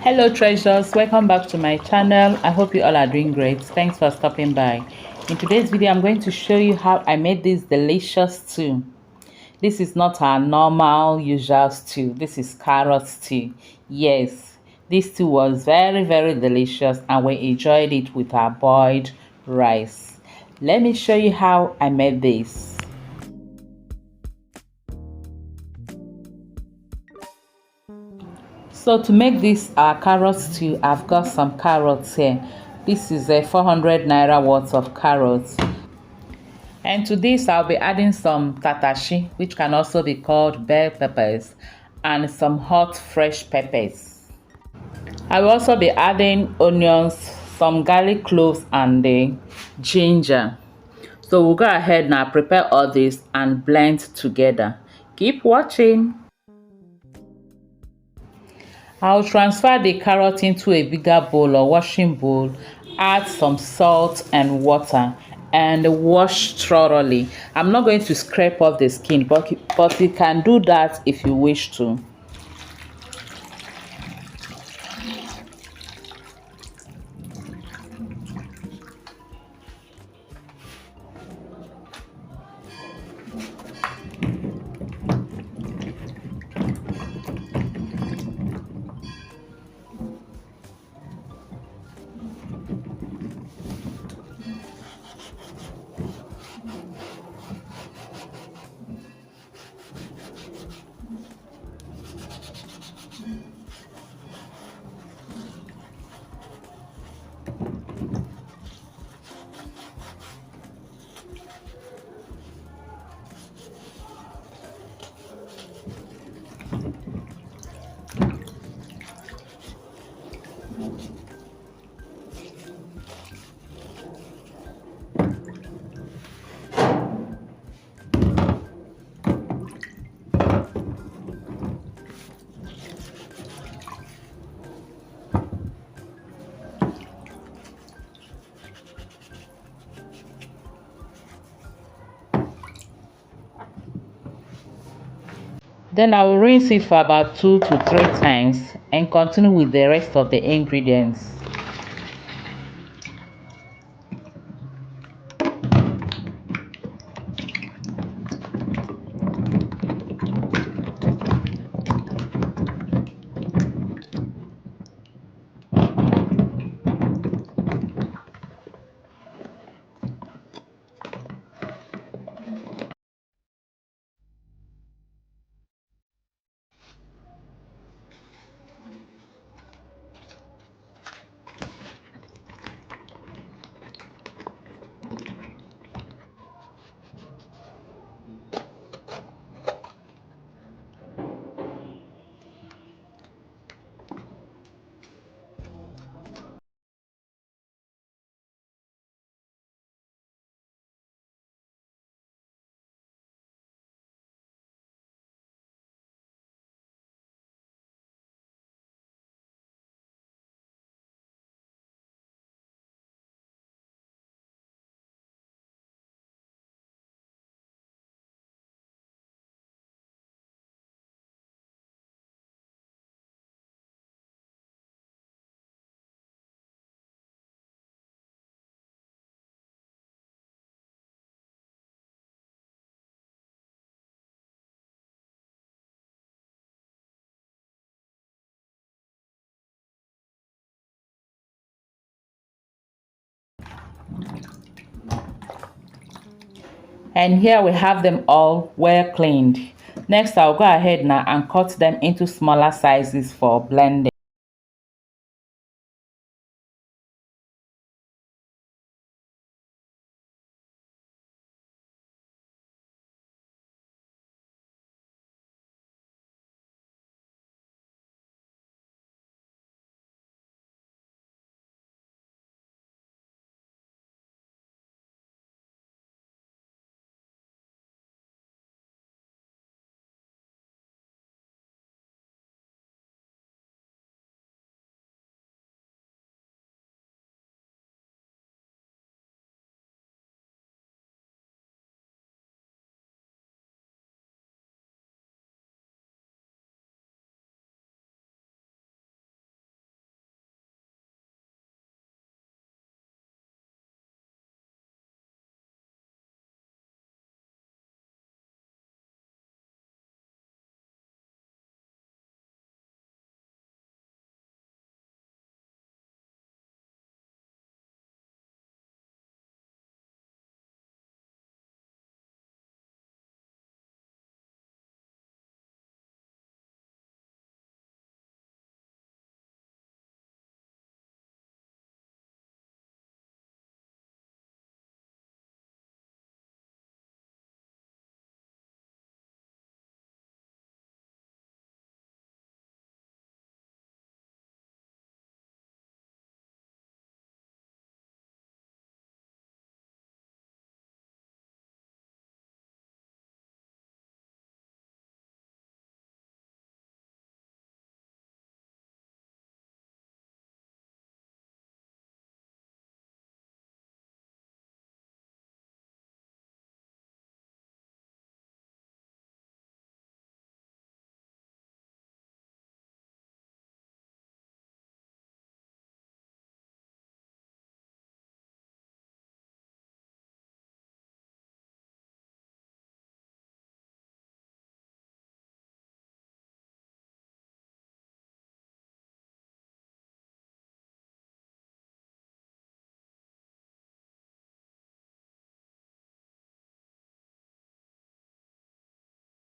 Hello treasures, welcome back to my channel. I hope you all are doing great. Thanks for stopping by. In today's video I'm going to show you how I made this delicious stew. This is not our normal usual stew. This is carrot stew. Yes, this stew was very delicious and we enjoyed it with our boiled rice. Let me show you how I made this. So to make this carrot stew, I've got some carrots here. This is a 400 naira worth of carrots. And to this, I'll be adding some tatashi, which can also be called bell peppers, and some hot fresh peppers. I will also be adding onions, some garlic cloves, and the ginger. So we'll go ahead now, prepare all this and blend together. Keep watching. I'll transfer the carrot into a bigger bowl or washing bowl, add some salt and water, and wash thoroughly. I'm not going to scrape off the skin, but you can do that if you wish to. Then I will rinse it for about 2 to 3 times and continue with the rest of the ingredients. And here we have them all well cleaned. Next, I'll go ahead now and cut them into smaller sizes for blending.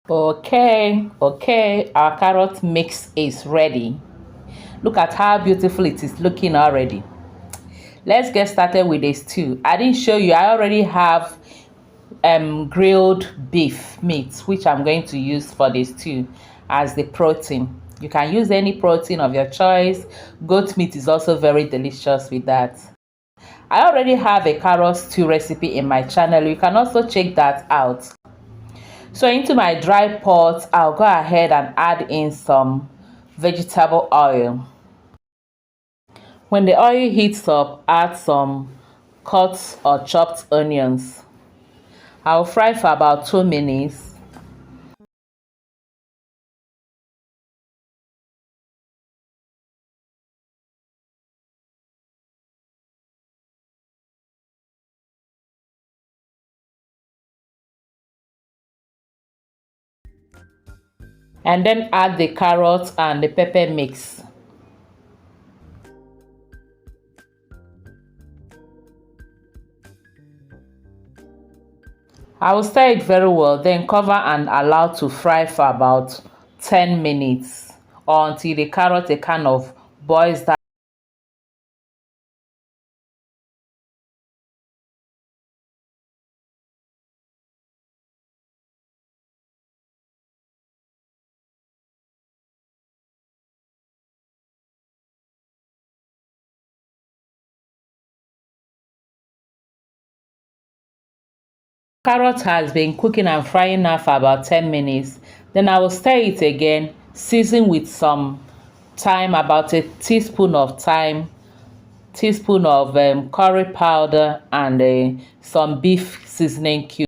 Okay, our carrot mix is ready. Look at how beautiful it is looking already. Let's get started with the stew. I didn't show you, I already have grilled beef meat, which I'm going to use for the stew as the protein. You can use any protein of your choice. Goat meat is also very delicious with that. I already have a carrot stew recipe in my channel. You can also check that out. So into my dry pot, I'll go ahead and add in some vegetable oil. When the oil heats up, add some cut or chopped onions. I'll fry for about 2 minutes. And then add the carrots and the pepper mix. I will stir it very well, then cover and allow to fry for about 10 minutes or until the carrot kind of boils down. Carrot has been cooking and frying now for about 10 minutes. Then I will stir it again, season with some thyme, about a teaspoon of thyme, teaspoon of curry powder, and some beef seasoning cube.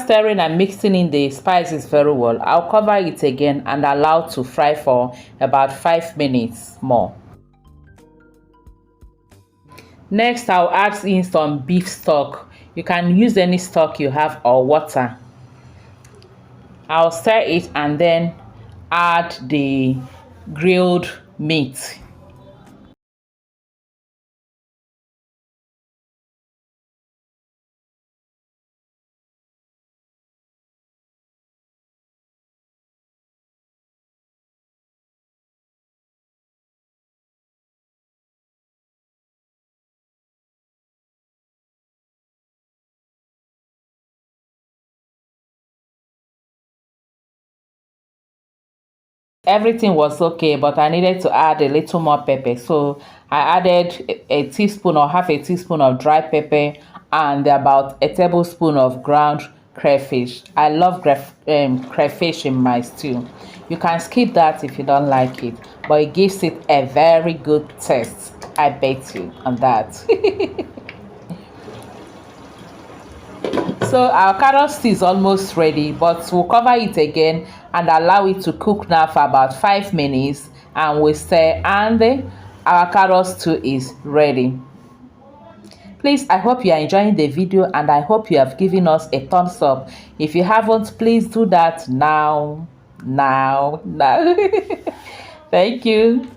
Stirring and mixing in the spices very well, I'll cover it again and allow to fry for about 5 minutes more. Next, I'll add in some beef stock. You can use any stock you have or water. I'll stir it and then add the grilled meat. Everything was okay, but I needed to add a little more pepper, so I added a teaspoon or half a teaspoon of dry pepper and about a tablespoon of ground crayfish. I love crayfish in my stew. You can skip that if you don't like it, but it gives it a very good taste. I bet you on that. So our carrot stew is almost ready, but we'll cover it again and allow it to cook now for about 5 minutes, and we stir, and our carrot stew is ready. Please, I hope you are enjoying the video, and I hope you have given us a thumbs up. If you haven't, please do that now. Thank you.